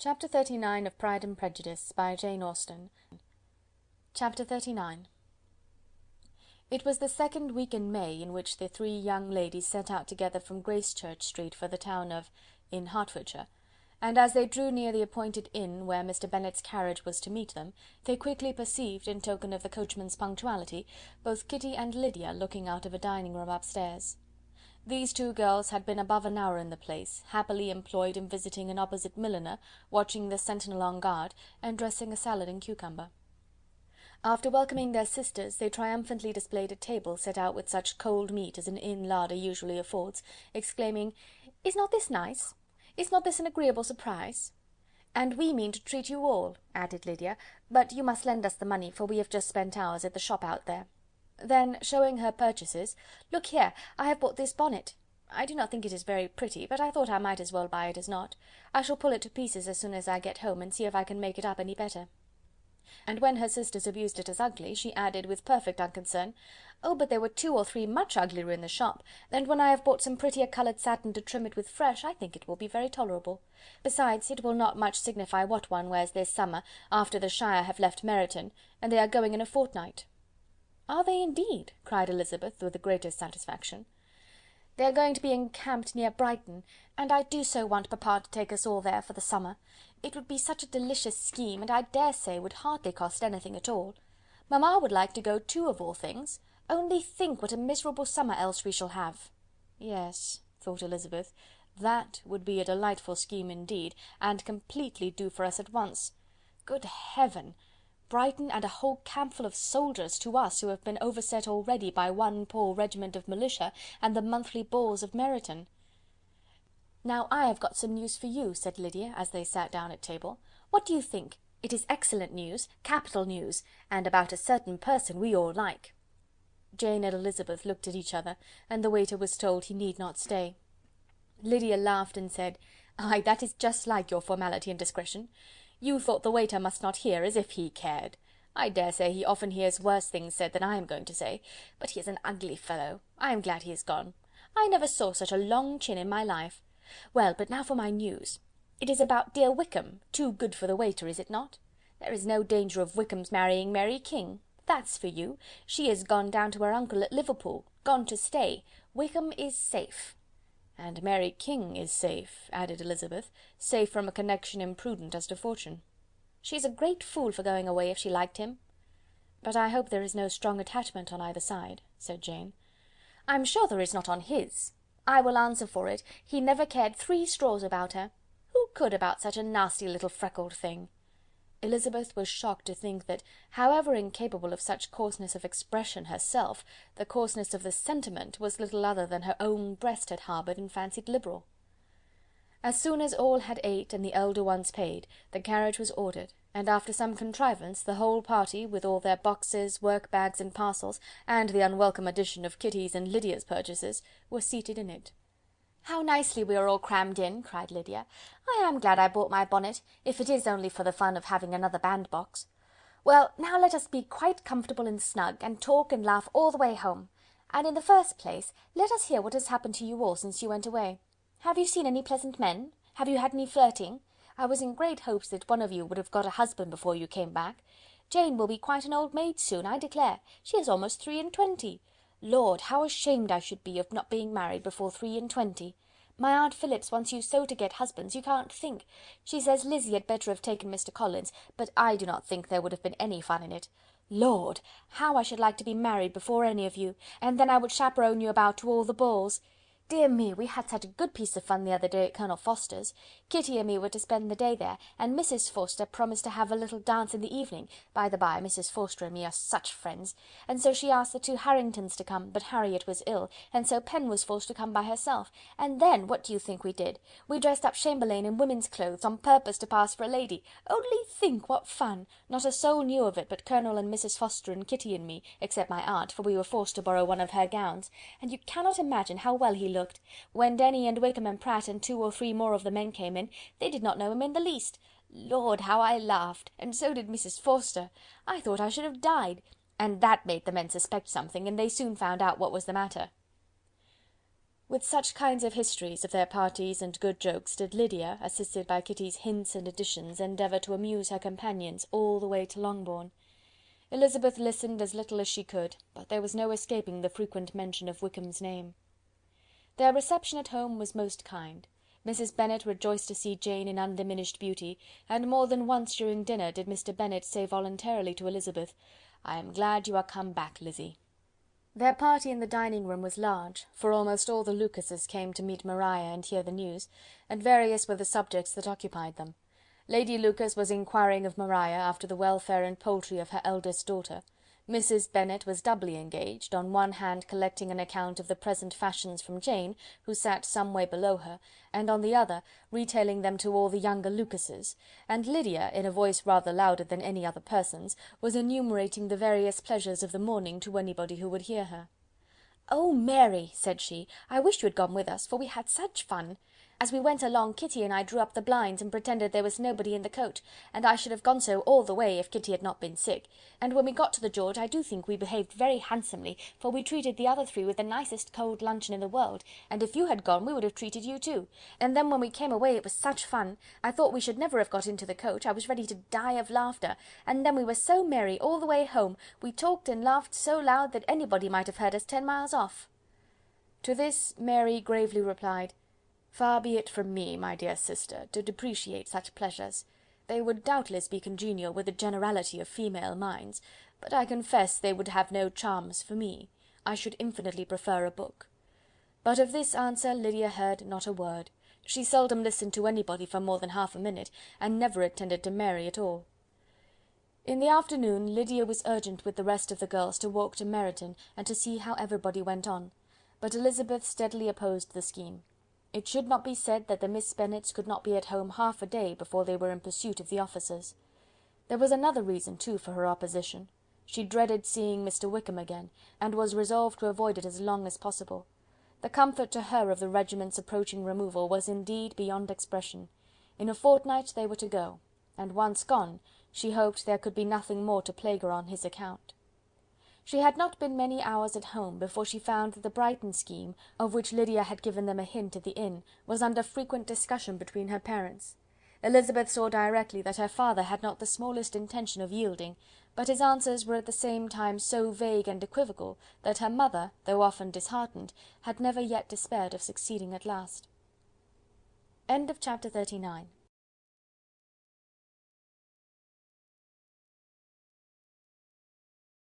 Chapter 39 of Pride and Prejudice, by Jane Austen. Chapter 39. It was the second week in May in which the three young ladies set out together from Gracechurch Street for the town of in Hertfordshire, and as they drew near the appointed inn where Mr. Bennet's carriage was to meet them, they quickly perceived, in token of the coachman's punctuality, both Kitty and Lydia looking out of a dining-room upstairs. These two girls had been above an hour in the place, happily employed in visiting an opposite milliner, watching the sentinel on guard, and dressing a salad and cucumber. After welcoming their sisters, they triumphantly displayed a table set out with such cold meat as an inn larder usually affords, exclaiming, "Is not this nice? Is not this an agreeable surprise?" "And we mean to treat you all," added Lydia, "but you must lend us the money, for we have just spent ours at the shop out there." Then, showing her purchases, "Look here, I have bought this bonnet. I do not think it is very pretty, but I thought I might as well buy it as not. I shall pull it to pieces as soon as I get home, and see if I can make it up any better." And when her sisters abused it as ugly, she added, with perfect unconcern, "Oh, but there were 2 or 3 much uglier in the shop, and when I have bought some prettier coloured satin to trim it with fresh, I think it will be very tolerable. Besides, it will not much signify what one wears this summer, after the Shire have left Meryton, and they are going in a fortnight." "Are they indeed?" cried Elizabeth, with the greatest satisfaction. "They are going to be encamped near Brighton, and I do so want papa to take us all there for the summer. It would be such a delicious scheme, and I dare say would hardly cost anything at all. Mamma would like to go too, of all things. Only think what a miserable summer else we shall have." "Yes," thought Elizabeth, "that would be a delightful scheme indeed, and completely do for us at once. Good heaven! Brighton and a whole campful of soldiers to us, who have been overset already by one poor regiment of militia and the monthly balls of Meryton." "Now I have got some news for you," said Lydia, as they sat down at table. "What do you think? It is excellent news, capital news, and about a certain person we all like." Jane and Elizabeth looked at each other, and the waiter was told he need not stay. Lydia laughed and said, "Aye, that is just like your formality and discretion. You thought the waiter must not hear, as if he cared. I dare say he often hears worse things said than I am going to say, but he is an ugly fellow. I am glad he is gone. I never saw such a long chin in my life. Well, but now for my news. It is about dear Wickham, too good for the waiter, is it not? There is no danger of Wickham's marrying Mary King. That's for you. She is gone down to her uncle at Liverpool, gone to stay. Wickham is safe." "And Mary King is safe," added Elizabeth, "safe from a connection imprudent as to fortune." "She's a great fool for going away if she liked him." "But I hope there is no strong attachment on either side," said Jane. "I'm sure there is not on his. I will answer for it, he never cared 3 straws about her. Who could about such a nasty little freckled thing?" Elizabeth was shocked to think that, however incapable of such coarseness of expression herself, the coarseness of the sentiment was little other than her own breast had harboured and fancied liberal. As soon as all had ate and the elder ones paid, the carriage was ordered, and after some contrivance, the whole party, with all their boxes, work-bags and parcels, and the unwelcome addition of Kitty's and Lydia's purchases, were seated in it. "How nicely we are all crammed in!" cried Lydia. "I am glad I bought my bonnet, if it is only for the fun of having another bandbox. Well, now let us be quite comfortable and snug, and talk and laugh all the way home. And in the first place, let us hear what has happened to you all since you went away. Have you seen any pleasant men? Have you had any flirting? I was in great hopes that one of you would have got a husband before you came back. Jane will be quite an old maid soon, I declare. She is almost 23. Lord, how ashamed I should be of not being married before 23. My Aunt Phillips wants you so to get husbands, you can't think. She says Lizzie had better have taken Mr. Collins, but I do not think there would have been any fun in it. Lord, how I should like to be married before any of you, and then I would chaperone you about to all the balls. Dear me, we had such a good piece of fun the other day at Colonel Forster's. Kitty and me were to spend the day there, and Mrs. Forster promised to have a little dance in the evening. By the by, Mrs. Forster and me are such friends, and so she asked the 2 Harringtons to come, but Harriet was ill, and so Pen was forced to come by herself. And then, what do you think we did? We dressed up Chamberlain in women's clothes, on purpose to pass for a lady. Only think what fun! Not a soul knew of it but Colonel and Mrs. Forster and Kitty and me, except my aunt, for we were forced to borrow one of her gowns, and you cannot imagine how well he looked. When Denny and Wickham and Pratt and 2 or 3 more of the men came in, they did not know him in the least. Lord, how I laughed, and so did Mrs. Forster. I thought I should have died, and that made the men suspect something, and they soon found out what was the matter. With such kinds of histories of their parties and good jokes did Lydia, assisted by Kitty's hints and additions, endeavour to amuse her companions all the way to Longbourn. Elizabeth listened as little as she could, but there was no escaping the frequent mention of Wickham's name. Their reception at home was most kind. Mrs. Bennet rejoiced to see Jane in undiminished beauty, and more than once during dinner did Mr. Bennet say voluntarily to Elizabeth, "I am glad you are come back, Lizzy." Their party in the dining-room was large, for almost all the Lucases came to meet Maria and hear the news, and various were the subjects that occupied them. Lady Lucas was inquiring of Maria after the welfare and poultry of her eldest daughter. Mrs. Bennet was doubly engaged, on one hand collecting an account of the present fashions from Jane, who sat some way below her, and on the other retailing them to all the younger Lucases, and Lydia, in a voice rather louder than any other person's, was enumerating the various pleasures of the morning to anybody who would hear her. "Oh, Mary," said she, "I wish you had gone with us, for we had such fun! As we went along, Kitty and I drew up the blinds and pretended there was nobody in the coach, and I should have gone so all the way if Kitty had not been sick, and when we got to the George I do think we behaved very handsomely, for we treated the other three with the nicest cold luncheon in the world, and if you had gone we would have treated you too, and then when we came away it was such fun, I thought we should never have got into the coach, I was ready to die of laughter, and then we were so merry all the way home, we talked and laughed so loud that anybody might have heard us 10 miles off." To this Mary gravely replied, "Far be it from me, my dear sister, to depreciate such pleasures. They would doubtless be congenial with the generality of female minds, but I confess they would have no charms for me. I should infinitely prefer a book." But of this answer Lydia heard not a word. She seldom listened to anybody for more than half a minute, and never attended to Mary at all. In the afternoon Lydia was urgent with the rest of the girls to walk to Meryton, and to see how everybody went on, but Elizabeth steadily opposed the scheme. It should not be said that the Miss Bennets could not be at home half a day before they were in pursuit of the officers. There was another reason, too, for her opposition. She dreaded seeing Mr. Wickham again, and was resolved to avoid it as long as possible. The comfort to her of the regiment's approaching removal was indeed beyond expression. In a fortnight they were to go, and once gone, she hoped there could be nothing more to plague her on his account. She had not been many hours at home before she found that the Brighton scheme, of which Lydia had given them a hint at the inn, was under frequent discussion between her parents. Elizabeth saw directly that her father had not the smallest intention of yielding, but his answers were at the same time so vague and equivocal that her mother, though often disheartened, had never yet despaired of succeeding at last. Chapter 39.